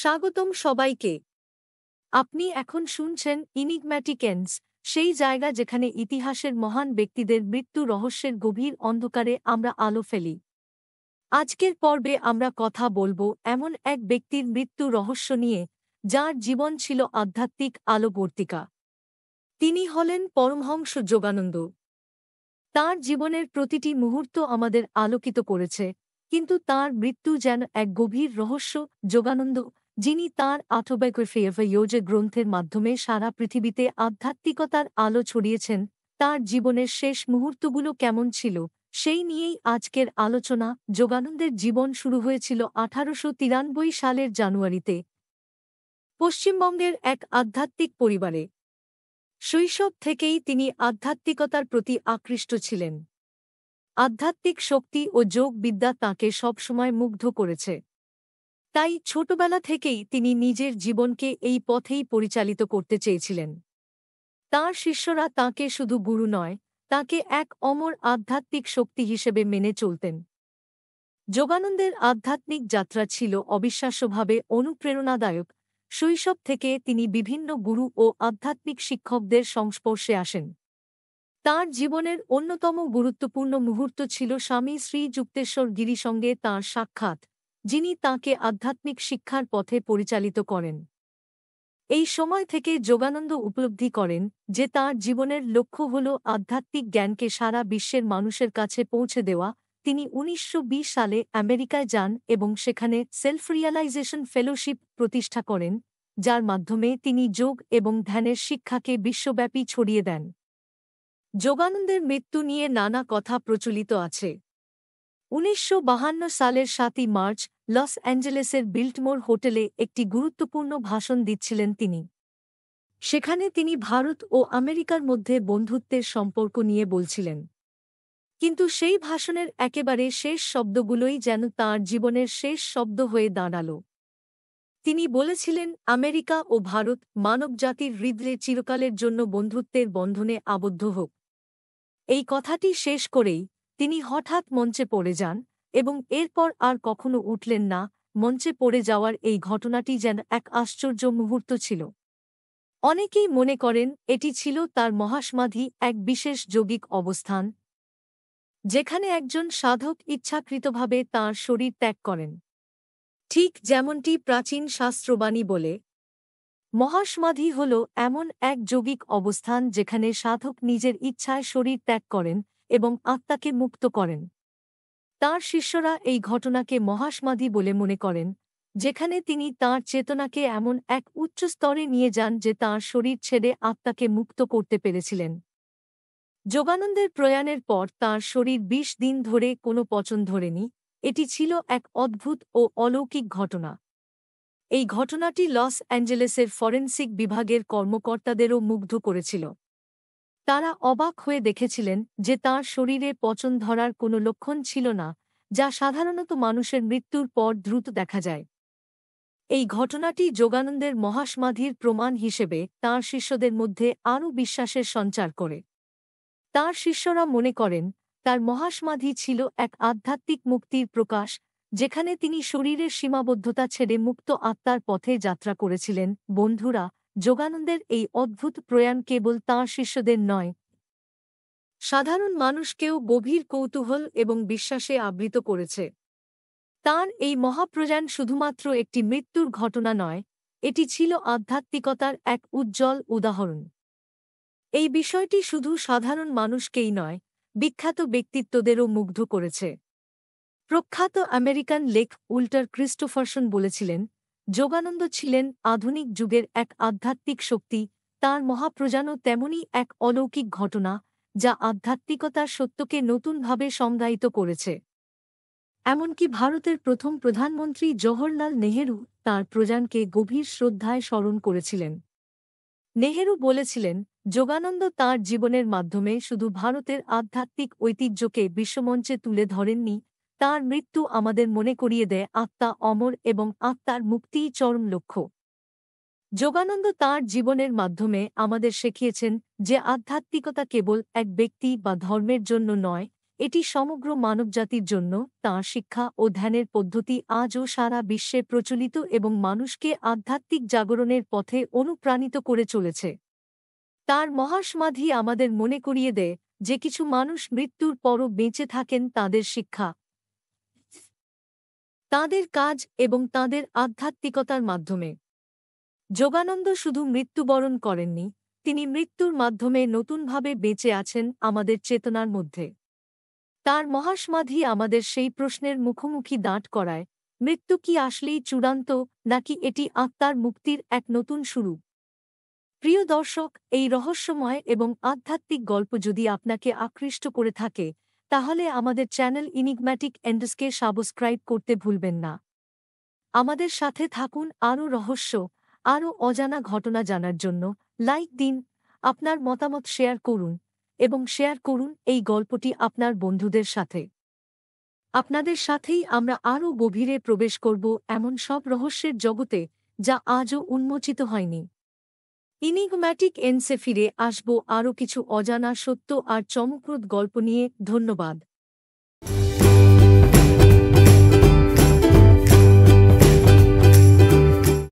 স্বাগতম সবাইকে। আপনি এখন শুনছেন ইনিগম্যাটিকেন্স, সেই জায়গা যেখানে ইতিহাসের মহান ব্যক্তিদের মৃত্যু রহস্যের গভীর অন্ধকারে আমরা আলো ফেলি। আজকের পর্বে আমরা কথা বলবো এমন এক ব্যক্তির মৃত্যু রহস্য নিয়ে, যার জীবন ছিল আধ্যাত্মিক আলোবর্তিকা। তিনি হলেন পরমহংস যোগানন্দ। তাঁর জীবনের প্রতিটি মুহূর্ত আমাদের আলোকিত করেছে, কিন্তু তাঁর মৃত্যু যেন এক গভীর রহস্য। যোগানন্দ, যিনি তাঁর অটোবায়োগ্রাফি অফ এ যোগী গ্রন্থের মাধ্যমে সারা পৃথিবীতে আধ্যাত্মিকতার আলো ছড়িয়েছেন, তাঁর জীবনের শেষ মুহূর্তগুলো কেমন ছিল সেই নিয়েই আজকের আলোচনা। যোগানন্দের জীবন শুরু হয়েছিল 1893 সালের জানুয়ারিতে, পশ্চিমবঙ্গের এক আধ্যাত্মিক পরিবারে। শৈশব থেকেই তিনি আধ্যাত্মিকতার প্রতি আকৃষ্ট ছিলেন। আধ্যাত্মিক শক্তি ও যোগবিদ্যা তাঁকে সবসময় মুগ্ধ করেছে। তাই ছোটবেলা থেকেই তিনি নিজের জীবনকে এই পথেই পরিচালিত করতে চেয়েছিলেন। তাঁর শিষ্যরা তাঁকে শুধু গুরু নয়, তাঁকে এক অমর আধ্যাত্মিক শক্তি হিসেবে মেনে চলতেন। যোগানন্দের আধ্যাত্মিক যাত্রা ছিল অবিশ্বাস্যভাবে অনুপ্রেরণাদায়ক। শৈশব থেকে তিনি বিভিন্ন গুরু ও আধ্যাত্মিক শিক্ষকদের সংস্পর্শে আসেন। তাঁর জীবনের অন্যতম গুরুত্বপূর্ণ মুহূর্ত ছিল স্বামী শ্রীযুক্তেশ্বর গিরির সঙ্গে তাঁর সাক্ষাৎ, যিনি তাঁকে আধ্যাত্মিক শিক্ষার পথে পরিচালিত করেন। এই সময় থেকে যোগানন্দ উপলব্ধি করেন যে তাঁর জীবনের লক্ষ্য হল আধ্যাত্মিক জ্ঞানকে সারা বিশ্বের মানুষের কাছে পৌঁছে দেওয়া। তিনি 1920 সালে আমেরিকায় যান এবং সেখানে সেলফ রিয়ালাইজেশন ফেলোশিপ প্রতিষ্ঠা করেন, যার মাধ্যমে তিনি যোগ এবং ধ্যানের শিক্ষাকে বিশ্বব্যাপী ছড়িয়ে দেন। যোগানন্দের মৃত্যু নিয়ে নানা কথা প্রচলিত আছে। 1952 সালের 7 মার্চ লস অ্যাঞ্জেলেসের বিল্টমোর হোটেলে একটি গুরুত্বপূর্ণ ভাষণ দিচ্ছিলেন তিনি। সেখানে তিনি ভারত ও আমেরিকার মধ্যে বন্ধুত্বের সম্পর্ক নিয়ে বলছিলেন। কিন্তু সেই ভাষণের একেবারে শেষ শব্দগুলোই যেন তাঁর জীবনের শেষ শব্দ হয়ে দাঁড়াল। তিনি বলেছিলেন, আমেরিকা ও ভারত মানবজাতির হৃদয়ে চিরকালের জন্য বন্ধুত্বের বন্ধনে আবদ্ধ হোক। এই কথাটি শেষ করেই তিনি হঠাৎ মঞ্চে পড়ে যান এবং এরপর আর কখনো উঠলেন না। মঞ্চে পড়ে যাওয়ার এই ঘটনাটি যেন এক আশ্চর্য মুহূর্ত ছিল। অনেকেই মনে করেন এটি ছিল তার মহাসমাধি, এক বিশেষ যোগিক অবস্থান, যেখানে একজন সাধক ইচ্ছাকৃতভাবে তাঁর শরীর ত্যাগ করেন। ঠিক যেমনটি প্রাচীন শাস্ত্রবাণী বলে, মহাসমাধি হল এমন এক যোগিক অবস্থান যেখানে সাধক নিজের ইচ্ছায় শরীর ত্যাগ করেন এবং আত্মাকে মুক্ত করেন। তাঁর শিষ্যরা এই ঘটনাকে মহাসমাধি বলে মনে করেন, যেখানে তিনি তাঁর চেতনাকে এমন এক উচ্চ স্তরে নিয়ে যান যে তাঁর শরীর ছেড়ে আত্মাকে মুক্ত করতে পেরেছিলেন। যোগানন্দের প্রয়াণের পর তাঁর শরীর 20 দিন ধরে কোনো পচন ধরেনি। এটি ছিল এক অদ্ভুত ও অলৌকিক ঘটনা। এই ঘটনাটি লস অ্যাঞ্জেলেসের ফরেনসিক বিভাগের কর্মকর্তাদেরও মুগ্ধ করেছিল। তারা অবাক হয়ে দেখেছিলেন যে তাঁর শরীরে পচন ধরার কোনো লক্ষণ ছিল না, যা সাধারণত মানুষের মৃত্যুর পর দ্রুত দেখা যায়। এই ঘটনাটি যোগানন্দের মহাসমাধির প্রমাণ হিসেবে তাঁর শিষ্যদের মধ্যে আরও বিশ্বাসের সঞ্চার করে। তাঁর শিষ্যরা মনে করেন তার মহাসমাধি ছিল এক আধ্যাত্মিক মুক্তির প্রকাশ, যেখানে তিনি শরীরের সীমাবদ্ধতা ছেড়ে মুক্ত আত্মার পথে যাত্রা করেছিলেন। বন্ধুরা, যোগানন্দের এই অদ্ভুত প্রয়াণ কেবল তাঁর শিষ্যদের নয়, সাধারণ মানুষকেও গভীর কৌতূহল এবং বিশ্বাসে আবৃত করেছে। তাঁর এই মহাপ্রয়াণ শুধুমাত্র একটি মৃত্যুর ঘটনা নয়, এটি ছিল আধ্যাত্মিকতার এক উজ্জ্বল উদাহরণ। এই বিষয়টি শুধু সাধারণ মানুষকেই নয়, বিখ্যাত ব্যক্তিত্বদেরও মুগ্ধ করেছে। প্রখ্যাত আমেরিকান লেখক উল্টার ক্রিস্টোফারসন বলেছিলেন, যোগানন্দ ছিলেন আধুনিক যুগের এক আধ্যাত্মিক শক্তি। তাঁর মহাপ্রয়াণও তেমনই এক অলৌকিক ঘটনা, যা আধ্যাত্মিকতার সত্যকে নতুনভাবে সংজ্ঞায়িত করেছে। এমনকি ভারতের প্রথম প্রধানমন্ত্রী জওহরলাল নেহেরু তাঁর প্রয়াণকে গভীর শ্রদ্ধায় স্মরণ করেছিলেন। নেহেরু বলেছিলেন, যোগানন্দ তাঁর জীবনের মাধ্যমে শুধু ভারতের আধ্যাত্মিক ঐতিহ্যকে বিশ্বমঞ্চে তুলে ধরেননি, তাঁর মৃত্যু আমাদের মনে করিয়ে দেয় আত্মা অমর এবং আত্মার মুক্তিই চরম লক্ষ্য। যোগানন্দ তাঁর জীবনের মাধ্যমে আমাদের শিখিয়েছেন যে আধ্যাত্মিকতা কেবল এক ব্যক্তি বা ধর্মের জন্য নয়, এটি সমগ্র মানবজাতির জন্য তাঁর শিক্ষা ও ধ্যানের পদ্ধতি আজও সারা বিশ্বে প্রচলিত এবং মানুষকে আধ্যাত্মিক জাগরণের পথে অনুপ্রাণিত করে চলেছে। তাঁর মহাসমাধি আমাদের মনে করিয়ে দেয় যে কিছু মানুষ মৃত্যুর পরও বেঁচে থাকেন তাঁদের শিক্ষা, তাঁদের কাজ এবং তাঁদের আধ্যাত্মিকতার মাধ্যমে। যোগানন্দ শুধু মৃত্যুবরণ করেননি, তিনি মৃত্যুর মাধ্যমে নতুনভাবে বেঁচে আছেন আমাদের চেতনার মধ্যে। তাঁর মহাসমাধি আমাদের সেই প্রশ্নের মুখোমুখি দাঁড় করায়, মৃত্যু কি আসলেই চূড়ান্ত, নাকি এটি আত্মার মুক্তির এক নতুন শুরু? প্রিয় দর্শক, এই রহস্যময় এবং আধ্যাত্মিক গল্প যদি আপনাকে আকৃষ্ট করে থাকে, তাহলে আমাদের চ্যানেল ইনিগম্যাটিক এন্ডসকে সাবস্ক্রাইব করতে ভুলবেন না। আমাদের সাথে থাকুন আরও রহস্য, আরও অজানা ঘটনা জানার জন্য। লাইক দিন, আপনার মতামত শেয়ার করুন এবং শেয়ার করুন এই গল্পটি আপনার বন্ধুদের সাথে। আপনাদের সাথেই আমরা আরও গভীরে প্রবেশ করব এমন সব রহস্যের জগতে যা আজও উন্মোচিত হয়নি। ইনিগম্যাটিক এন্ডসে ফিরে আসব আরও কিছু অজানা সত্য আর চমকপ্রদ গল্প নিয়ে। ধন্যবাদ।